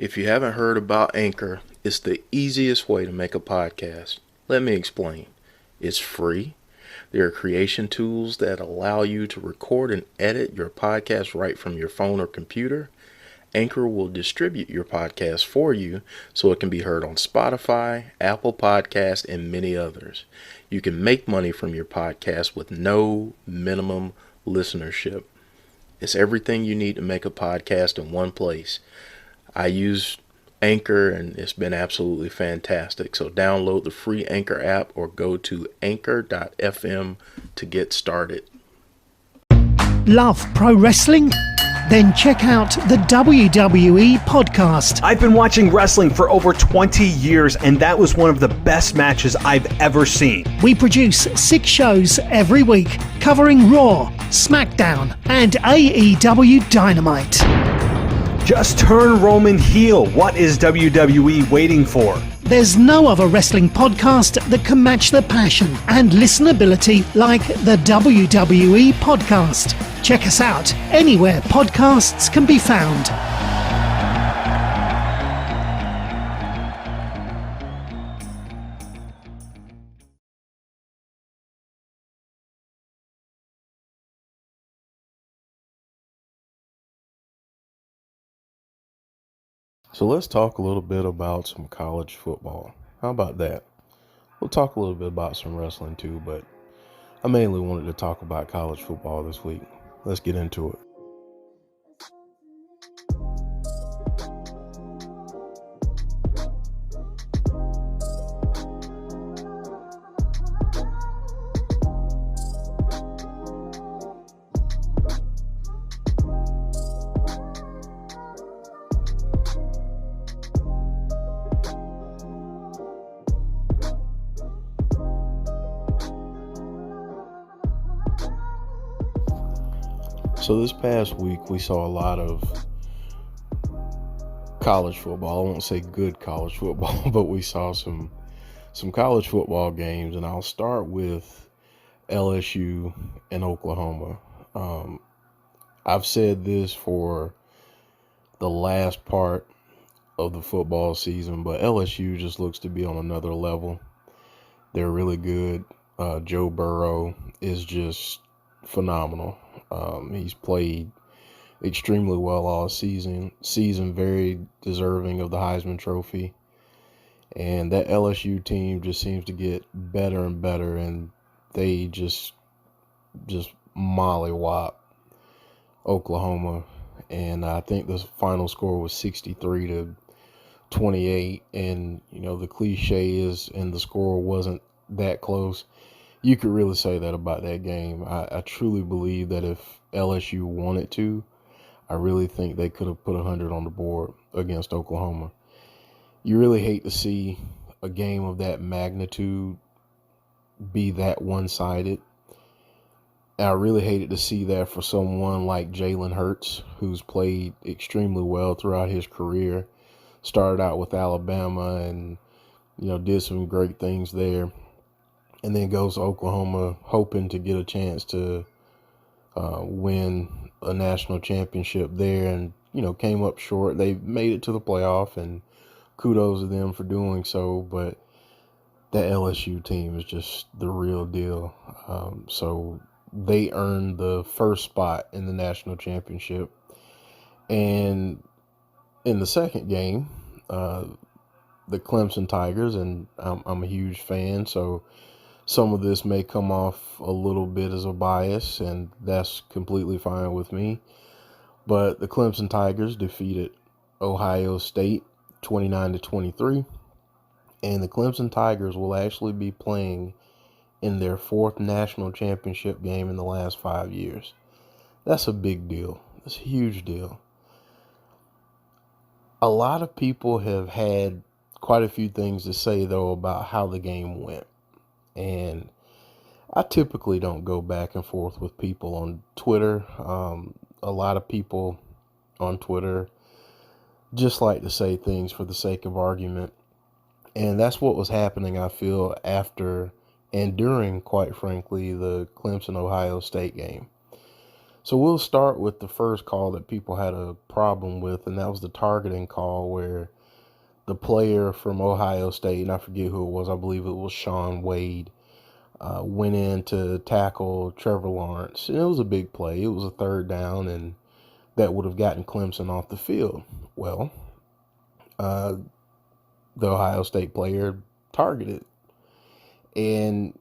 If you haven't heard about Anchor, it's the easiest way to make a podcast. Let me explain. It's free. There are creation tools that allow you to record and edit your podcast right from your phone or computer. Anchor will distribute your podcast for you so it can be heard on Spotify, Apple Podcasts, and many others. You can make money from your podcast with no minimum listenership. It's everything you need to make a podcast in one place. I use Anchor and it's been absolutely fantastic. So download the free Anchor app or go to anchor.fm to get started. Love pro wrestling? Then check out the WWE podcast. I've been watching wrestling for over 20 years, and that was one of the best matches I've ever seen. We produce 6 shows every week covering Raw, SmackDown, and AEW Dynamite. Just turn Roman heel. What is WWE waiting for? There's no other wrestling podcast that can match the passion and listenability like the WWE podcast. Check us out anywhere podcasts can be found. So let's talk a little bit about some college football. How about that? We'll talk a little bit about some wrestling too, but I mainly wanted to talk about college football this week. Let's get into it. So this past week, we saw a lot of college football. I won't say good college football, but we saw some college football games, and I'll start with LSU and Oklahoma. I've said this for the last part of the football season, but LSU just looks to be on another level. They're really good. Joe Burrow is just phenomenal. He's played extremely well all season, very deserving of the Heisman Trophy. And that LSU team just seems to get better and better, and they just mollywop Oklahoma. And I think the final score was 63-28. And, you know, the cliche is, and the score wasn't that close. You could really say that about that game. I truly believe that if LSU wanted to, I really think they could have put 100 on the board against Oklahoma. You really hate to see a game of that magnitude be that one-sided. I really hated to see that for someone like Jalen Hurts, who's played extremely well throughout his career. Started out with Alabama and, you know, did some great things there. And then goes to Oklahoma hoping to get a chance to win a national championship there, and, you know, came up short. They made it to the playoff, and kudos to them for doing so. But that LSU team is just the real deal. So they earned the first spot in the national championship. And in the second game, the Clemson Tigers, and I'm a huge fan, so some of this may come off a little bit as a bias, and that's completely fine with me. But the Clemson Tigers defeated Ohio State 29-23, and the Clemson Tigers will actually be playing in their 4th national championship game in the last 5 years. That's a big deal. That's a huge deal. A lot of people have had quite a few things to say, though, about how the game went. And I typically don't go back and forth with people on Twitter. A lot of people on Twitter just like to say things for the sake of argument. And that's what was happening, I feel, after and during, quite frankly, the Clemson-Ohio State game. So we'll start with the first call that people had a problem with, and that was the targeting call where the player from Ohio State, and I forget who it was, I believe it was Sean Wade, went in to tackle Trevor Lawrence. And it was a big play. It was a third down, and that would have gotten Clemson off the field. Well, uh, the Ohio State player targeted. And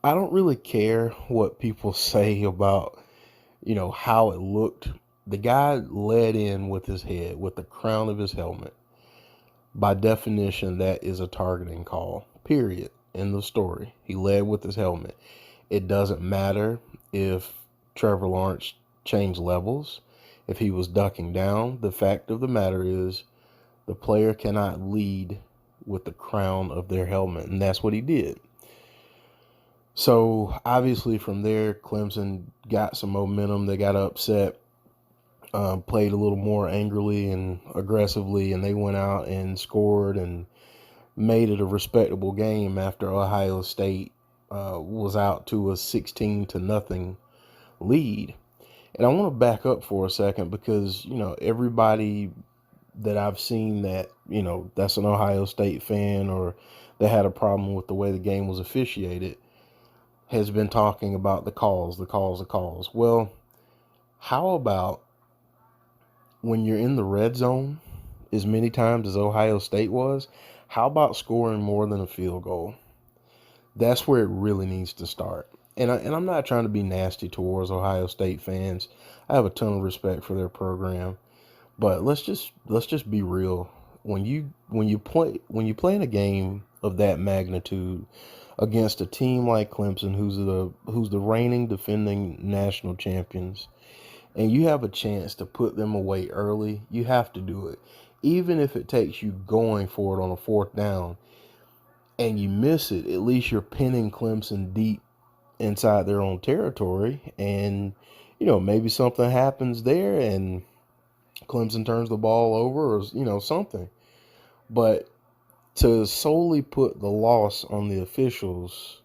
I don't really care what people say about, how it looked. The guy led in with his head, with the crown of his helmet. By definition, that is a targeting call, period. In the story. He led with his helmet. It doesn't matter if Trevor Lawrence changed levels, if he was ducking down. The fact of the matter is the player cannot lead with the crown of their helmet, and that's what he did. So obviously from there, Clemson got some momentum. They got upset, played a little more angrily and aggressively, and they went out and scored and made it a respectable game after Ohio State was out to a 16-0 lead. And I want to back up for a second because, everybody that I've seen that, that's an Ohio State fan or that had a problem with the way the game was officiated has been talking about the calls, the calls, the calls. Well, how about when you're in the red zone as many times as Ohio State was, how about scoring more than a field goal? That's where it really needs to start. And I'm not trying to be nasty towards Ohio State fans. I have a ton of respect for their program, but let's just be real. When you play in a game of that magnitude against a team like Clemson, who's the reigning defending national champions, and you have a chance to put them away early, you have to do it. Even if it takes you going for it on a fourth down and you miss it, at least you're pinning Clemson deep inside their own territory. And, maybe something happens there and Clemson turns the ball over or, something. But to solely put the loss on the officials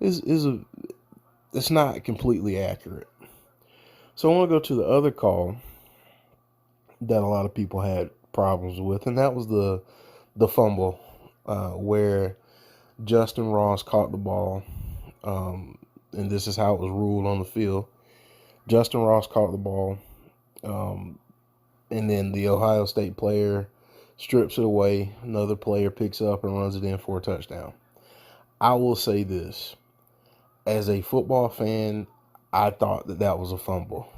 it's not completely accurate. So I want to go to the other call that a lot of people had problems with, and that was the fumble where Justin Ross caught the ball, and this is how it was ruled on the field. Justin Ross caught the ball, and then the Ohio State player strips it away. Another player picks up and runs it in for a touchdown. I will say this. As a football fan, I thought that was a fumble.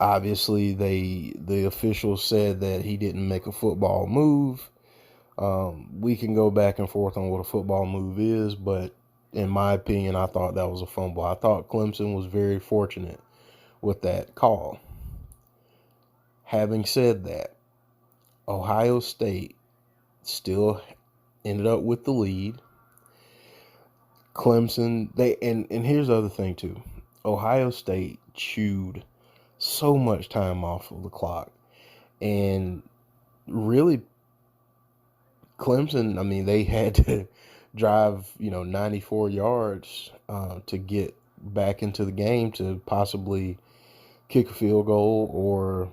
Obviously, the officials said that he didn't make a football move. We can go back and forth on what a football move is, but in my opinion, I thought that was a fumble. I thought Clemson was very fortunate with that call. Having said that, Ohio State still ended up with the lead. Clemson, and here's the other thing too. Ohio State chewed so much time off of the clock. And really, Clemson, I mean, they had to drive, 94 yards to get back into the game to possibly kick a field goal or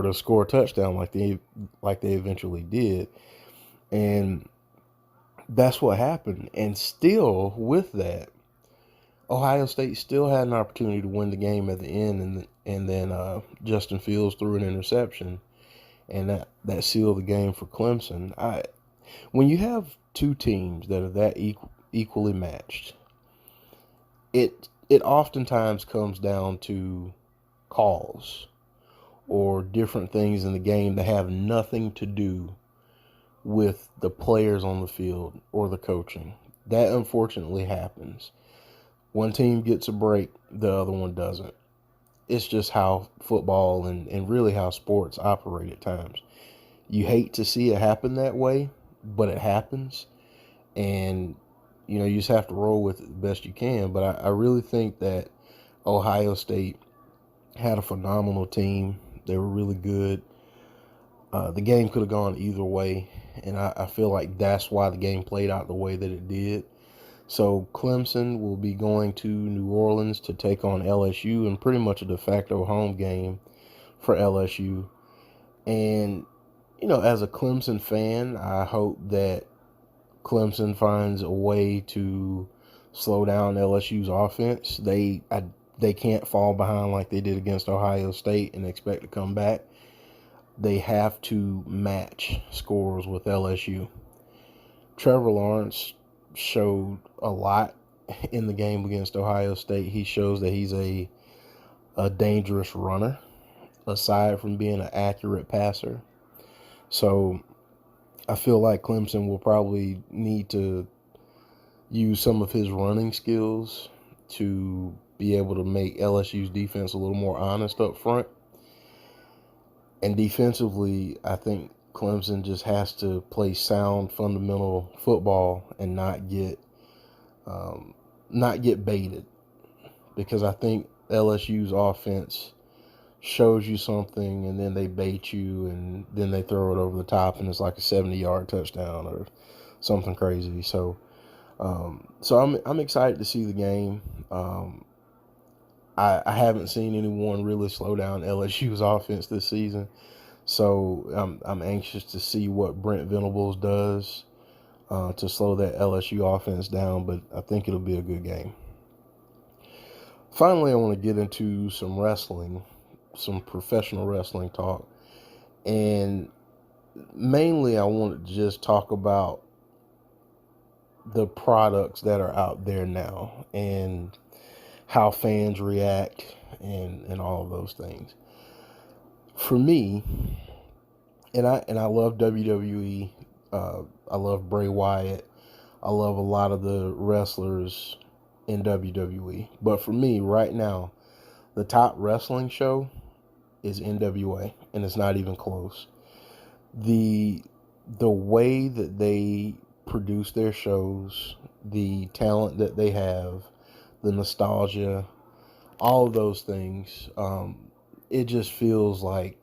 to score a touchdown like they eventually did. And that's what happened. And still, with that, Ohio State still had an opportunity to win the game at the end, and then Justin Fields threw an interception, and that sealed the game for Clemson. When you have two teams that are that equally matched, it oftentimes comes down to calls or different things in the game that have nothing to do with the players on the field or the coaching. That unfortunately happens. One team gets a break, the other one doesn't. It's just how football and really how sports operate at times. You hate to see it happen that way, but it happens. And, you just have to roll with it the best you can. But I really think that Ohio State had a phenomenal team. They were really good. The game could have gone either way. And I feel like that's why the game played out the way that it did. So Clemson will be going to New Orleans to take on LSU in pretty much a de facto home game for LSU. And, as a Clemson fan, I hope that Clemson finds a way to slow down LSU's offense. They can't fall behind like they did against Ohio State and expect to come back. They have to match scores with LSU. Trevor Lawrence showed a lot in the game against Ohio State. He shows that he's a dangerous runner, aside from being an accurate passer. So I feel like Clemson will probably need to use some of his running skills to be able to make LSU's defense a little more honest up front. And defensively, I think Clemson just has to play sound fundamental football and not get baited, because I think LSU's offense shows you something and then they bait you and then they throw it over the top and it's like a 70-yard touchdown or something crazy. So I'm excited to see the game. I haven't seen anyone really slow down LSU's offense this season, so I'm anxious to see what Brent Venables does to slow that LSU offense down. But I think it'll be a good game. Finally, I want to get into some wrestling, some professional wrestling talk, and mainly I want to just talk about the products that are out there now and how fans react and all of those things. For me, and I love WWE. I love Bray Wyatt. I love a lot of the wrestlers in WWE. But for me, right now, the top wrestling show is NWA, and it's not even close. The way that they produce their shows, the talent that they have, the nostalgia, all of those things, it just feels like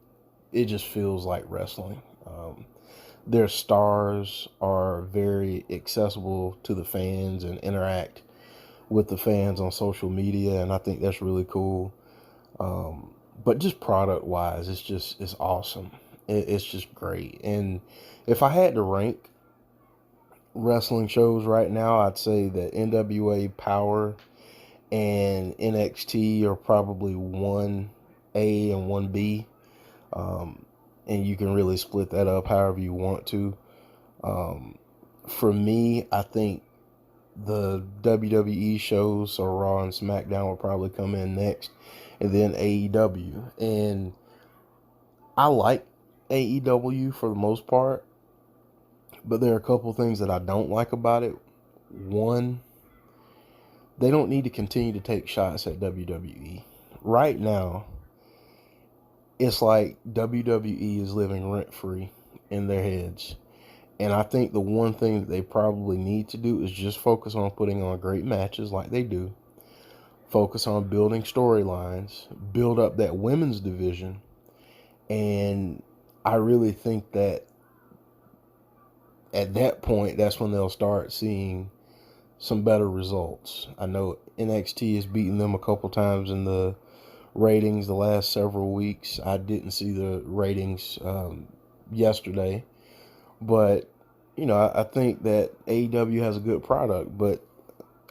wrestling. Their stars are very accessible to the fans and interact with the fans on social media, and I think that's really cool. But just product wise, it's awesome. It's just great. And if I had to rank wrestling shows right now, I'd say that NWA Power and NXT are probably 1A and 1B. And you can really split that up however you want to. For me, I think the WWE shows, so Raw and SmackDown, will probably come in next, and then AEW. And I like AEW for the most part, but there are a couple things that I don't like about it. One, they don't need to continue to take shots at WWE. Right now, it's like WWE is living rent-free in their heads. And I think the one thing that they probably need to do is just focus on putting on great matches like they do. Focus on building storylines, build up that women's division. And I really think that at that point, that's when they'll start seeing some better results. I know NXT has beaten them a couple times in the ratings the last several weeks. I didn't see the ratings yesterday, but I think that AEW has a good product. But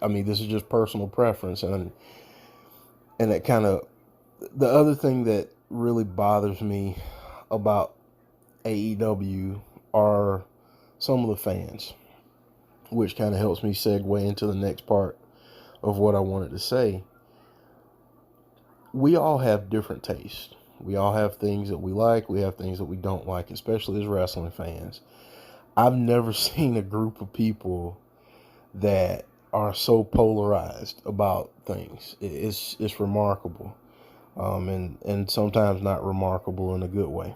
I mean, this is just personal preference, and that kind of, the other thing that really bothers me about AEW are some of the fans, which kind of helps me segue into the next part of what I wanted to say. We all have different tastes. We all have things that we like. We have things that we don't like, especially as wrestling fans. I've never seen a group of people that are so polarized about things. It's remarkable, and sometimes not remarkable in a good way.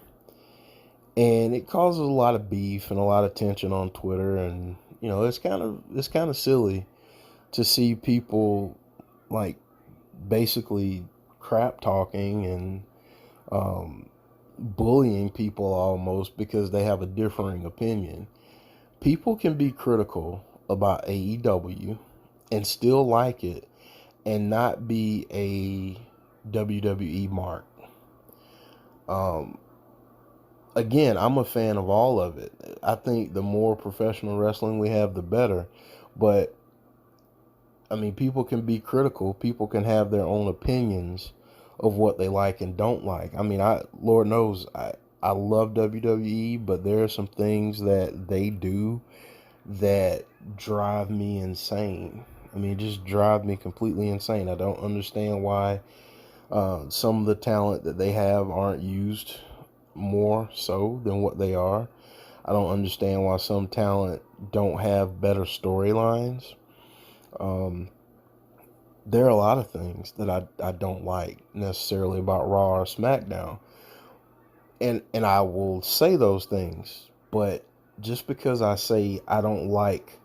And it causes a lot of beef and a lot of tension on Twitter, and it's kind of silly to see people like basically crap talking and bullying people almost because they have a differing opinion. People can be critical about AEW and still like it and not be a WWE mark. Um, Again, I'm a fan of all of it. I think the more professional wrestling we have, the better. But I mean, people can be critical. People can have their own opinions of what they like and don't like. I mean, Lord knows, I love WWE, but there are some things that they do that drive me insane. I mean, just drive me completely insane. I don't understand why some of the talent that they have aren't used more so than what they are. I don't understand why some talent don't have better storylines. Um, there are a lot of things that I don't like necessarily about Raw or SmackDown. And I will say those things, but just because I say I don't like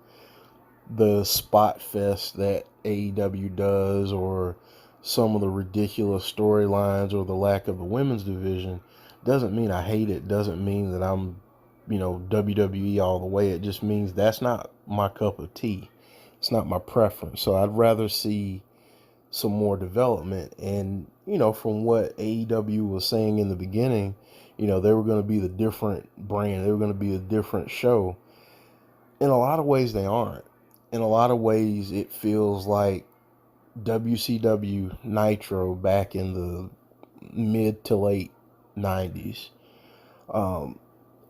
the spot fest that AEW does or some of the ridiculous storylines or the lack of the women's division doesn't mean I hate it, doesn't mean that I'm, WWE all the way. It just means that's not my cup of tea. It's not my preference. So I'd rather see some more development. And, from what AEW was saying in the beginning, they were going to be the different brand, they were going to be a different show. In a lot of ways, they aren't. In a lot of ways, it feels like WCW Nitro back in the mid to late 90s. Um,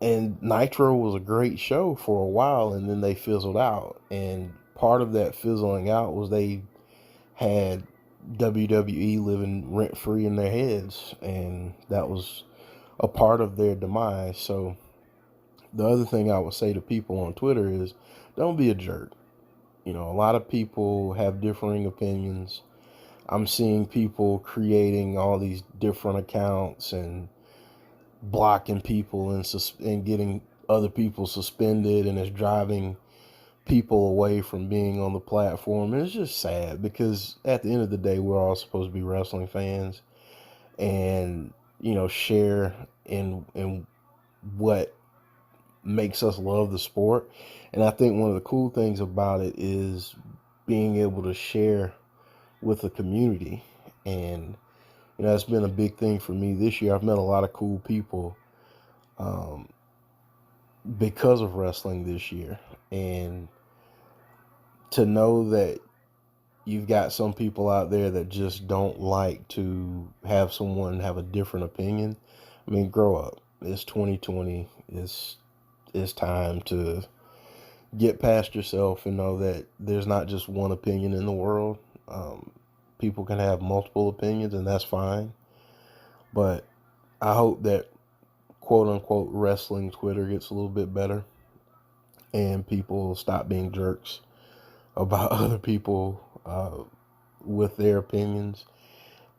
and Nitro was a great show for a while, and then they fizzled out. And part of that fizzling out was they had WWE living rent free in their heads, and that was a part of their demise. So, the other thing I would say to people on Twitter is don't be a jerk. A lot of people have differing opinions. I'm seeing people creating all these different accounts and blocking people and getting other people suspended, and it's driving people away from being on the platform. And it's just sad because at the end of the day, we're all supposed to be wrestling fans and, share in what makes us love the sport. And I think one of the cool things about it is being able to share with the community. And, that's been a big thing for me this year. I've met a lot of cool people um, because of wrestling this year. And to know that you've got some people out there that just don't like to have someone have a different opinion. I mean, grow up. It's 2020. It's time to get past yourself and know that there's not just one opinion in the world. People can have multiple opinions, and that's fine. But I hope that quote unquote wrestling Twitter gets a little bit better and people stop being jerks about other people with their opinions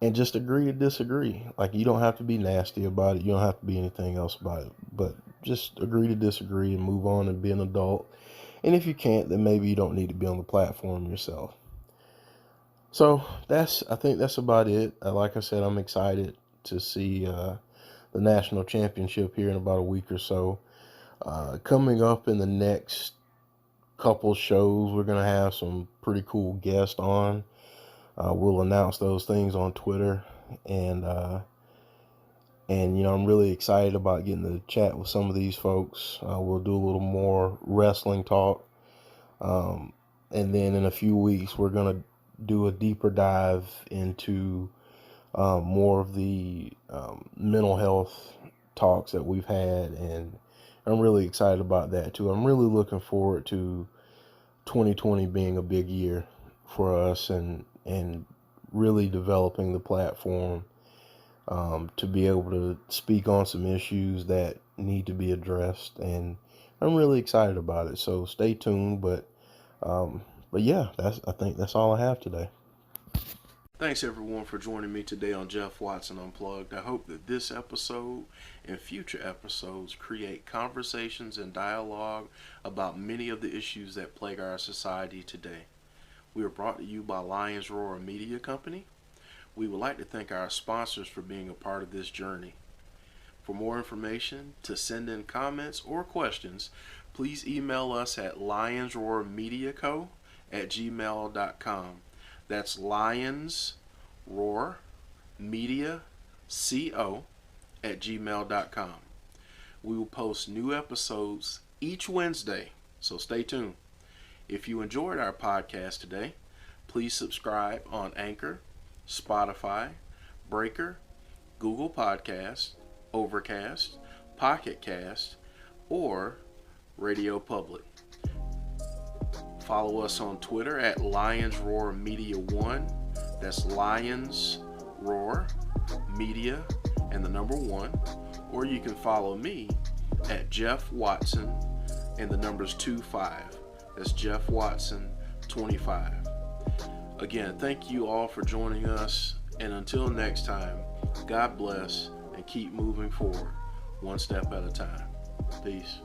and just agree to disagree. Like, you don't have to be nasty about it. You don't have to be anything else about it. But just agree to disagree and move on and be an adult. And if you can't, then maybe you don't need to be on the platform yourself. So I think that's about it. Like I said, I'm excited to see the national championship here in about a week or so. Coming up in the next couple shows, we're going to have some pretty cool guests on. We'll announce those things on Twitter, and I'm really excited about getting to chat with some of these folks. We'll do a little more wrestling talk, and then in a few weeks we're gonna do a deeper dive into more of the mental health talks that we've had, and I'm really excited about that too. I'm really looking forward to 2020 being a big year for us, and really developing the platform to be able to speak on some issues that need to be addressed, and I'm really excited about it. So stay tuned. But yeah, I think that's all I have today. Thanks everyone for joining me today on Jeff Watson Unplugged. I hope that this episode and future episodes create conversations and dialogue about many of the issues that plague our society today. We are brought to you by Lions Roar Media Company. We would like to thank our sponsors for being a part of this journey. For more information, to send in comments or questions, please email us at lionsroarmediaco at gmail.com. That's Lions Roar Media CO at gmail.com. We will post new episodes each Wednesday, so stay tuned. If you enjoyed our podcast today, please subscribe on Anchor, Spotify, Breaker, Google Podcasts, Overcast, Pocket Cast, or Radio Public. Follow us on Twitter at Lions Roar Media 1. That's Lions Roar Media and the number 1. Or you can follow me at Jeff Watson and the number's 25. That's Jeff Watson 25. Again, thank you all for joining us, and until next time, God bless and keep moving forward one step at a time. Peace.